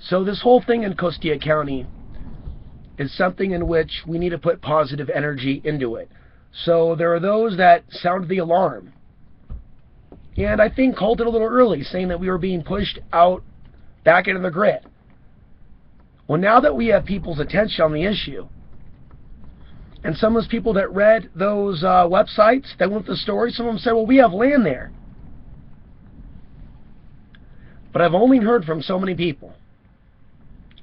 So this whole thing in Costilla County is something in which we need to put positive energy into it. So there are those that sound the alarm. And I think called it a little early, saying that we were being pushed out back into the grid. Well, now that we have people's attention on the issue, and some of those people that read those websites that went with the story, some of them said, well, we have land there. But I've only heard from so many people.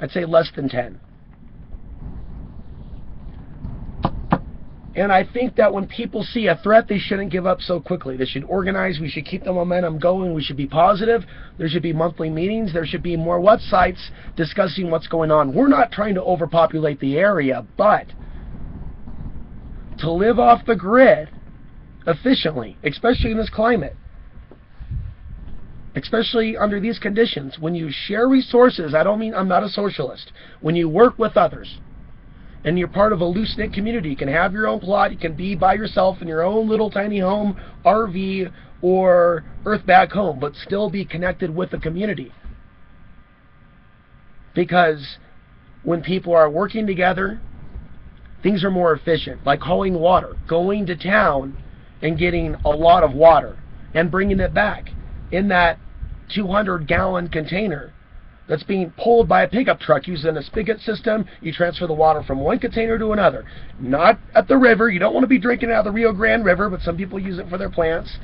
I'd say less than 10. And I think that when people see a threat, they shouldn't give up so quickly. They should organize. We should keep the momentum going. We should be positive. There should be monthly meetings. There should be more websites discussing what's going on. We're not trying to overpopulate the area, but to live off the grid efficiently, especially in this climate, especially under these conditions, when you share resources, I'm not a socialist, when you work with others, and you're part of a loose-knit community, you can have your own plot, you can be by yourself in your own little tiny home, RV, or earthbag home, but still be connected with the community. Because when people are working together, things are more efficient, like hauling water, going to town and getting a lot of water and bringing it back in that 200-gallon container that's being pulled by a pickup truck using a spigot system. You transfer the water from one container to another. Not at the river. You don't want to be drinking out of the Rio Grande River, but some people use it for their plants.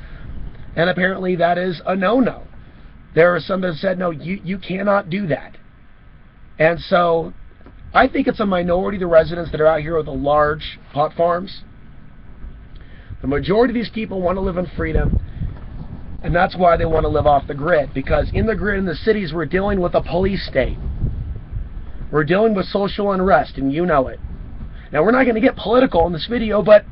And apparently that is a no-no. There are some that said, no, you cannot do that. And so I think it's a minority of the residents that are out here with the large pot farms. The majority of these people want to live in freedom. And that's why they want to live off the grid, because in the grid in the cities we're dealing with a police state. We're dealing with social unrest, and you know it. Now we're not going to get political in this video, but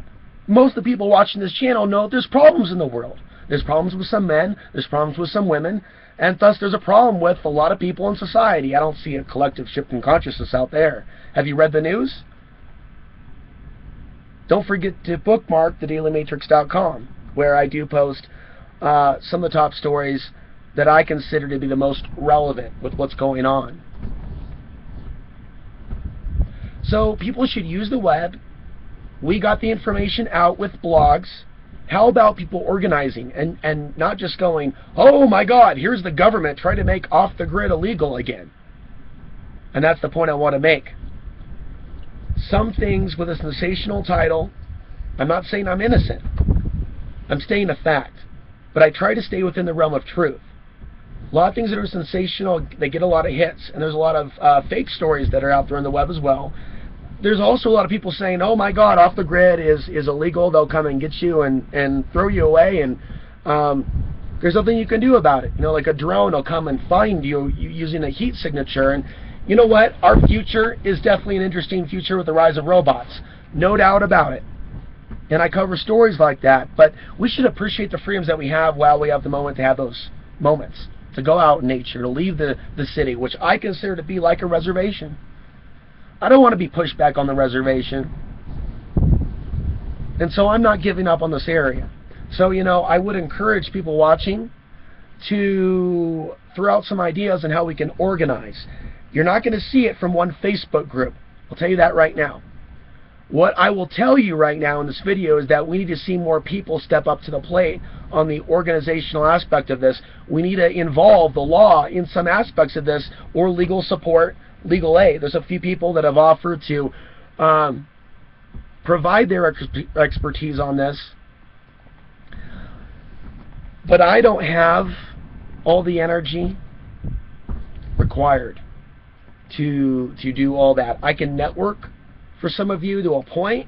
most of the people watching this channel know there's problems in the world. There's problems with some men, there's problems with some women, and thus there's a problem with a lot of people in society. I don't see a collective shift in consciousness out there. Have you read the news? Don't forget to bookmark thedailymatrix.com, where I do post some of the top stories that I consider to be the most relevant with what's going on. So people should use the web. We got the information out with blogs. How about people organizing and not just going, oh my God, here's the government trying to make off the grid illegal again. And that's the point I want to make. Some things with a sensational title, I'm not saying I'm innocent. I'm stating a fact. But I try to stay within the realm of truth. A lot of things that are sensational, they get a lot of hits. And there's a lot of fake stories that are out there on the web as well. There's also a lot of people saying, oh my God, off the grid is illegal. They'll come and get you and throw you away. And there's nothing you can do about it. You know, like a drone will come and find you using a heat signature. And you know what? Our future is definitely an interesting future with the rise of robots. No doubt about it. And I cover stories like that, but we should appreciate the freedoms that we have while we have the moment to have those moments. To go out in nature, to leave the city, which I consider to be like a reservation. I don't want to be pushed back on the reservation. And so I'm not giving up on this area. So, you know, I would encourage people watching to throw out some ideas on how we can organize. You're not going to see it from one Facebook group. I'll tell you that right now. What I will tell you right now in this video is that we need to see more people step up to the plate on the organizational aspect of this. We need to involve the law in some aspects of this, or legal support, legal aid. There's a few people that have offered to provide their expertise on this. But I don't have all the energy required to do all that. I can network for some of you to a point,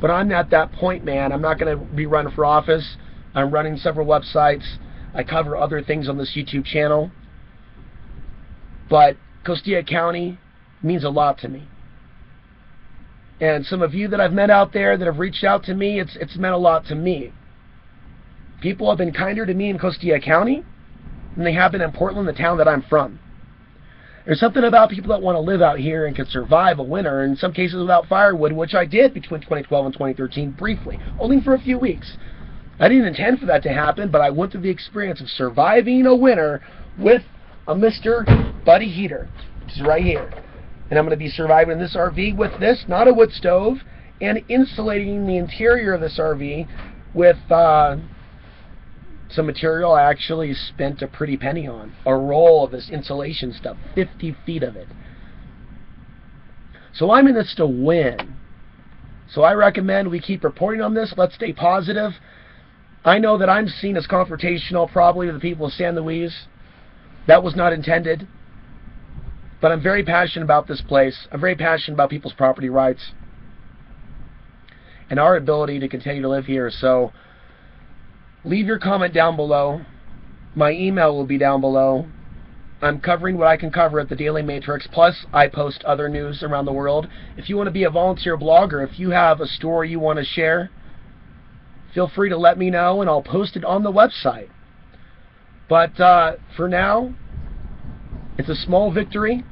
but I'm not that point man. I'm not going to be running for office. I'm running several websites. I cover other things on this YouTube channel. But Costilla County means a lot to me. And some of you that I've met out there that have reached out to me, it's meant a lot to me. People have been kinder to me in Costilla County than they have been in Portland, the town that I'm from. There's something about people that want to live out here and can survive a winter, in some cases without firewood, which I did between 2012 and 2013 briefly, only for a few weeks. I didn't intend for that to happen, but I went through the experience of surviving a winter with a Mr. buddy heater, which is right here. And I'm going to be surviving in this RV with this, not a wood stove, and insulating the interior of this RV with some material I actually spent a pretty penny on. A roll of this insulation stuff, 50 feet of it. So I'm in this to win. So I recommend we keep reporting on this. Let's stay positive. I know that I'm seen as confrontational probably to the people of San Luis. That was not intended. But I'm very passionate about this place. I'm very passionate about people's property rights and our ability to continue to live here. So leave your comment down below. My email will be down below. I'm covering what I can cover at the Daily Matrix, plus I post other news around the world. If you want to be a volunteer blogger, if you have a story you want to share, feel free to let me know and I'll post it on the website. But for now, it's a small victory.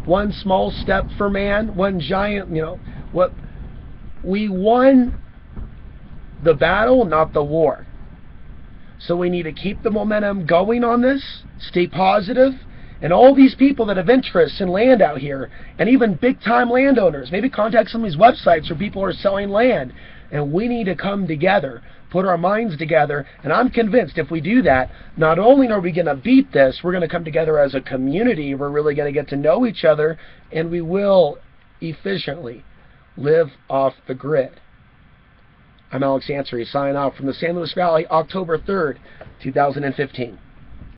One small step for man, one giant, what we won the battle, not the war. So we need to keep the momentum going on this, stay positive, and all these people that have interests in land out here, and even big-time landowners, maybe contact some of these websites where people are selling land, and we need to come together, put our minds together, and I'm convinced if we do that, not only are we going to beat this, we're going to come together as a community, we're really going to get to know each other, and we will efficiently live off the grid. I'm Alex Ansary, signing off from the San Luis Valley, October 3rd, 2015.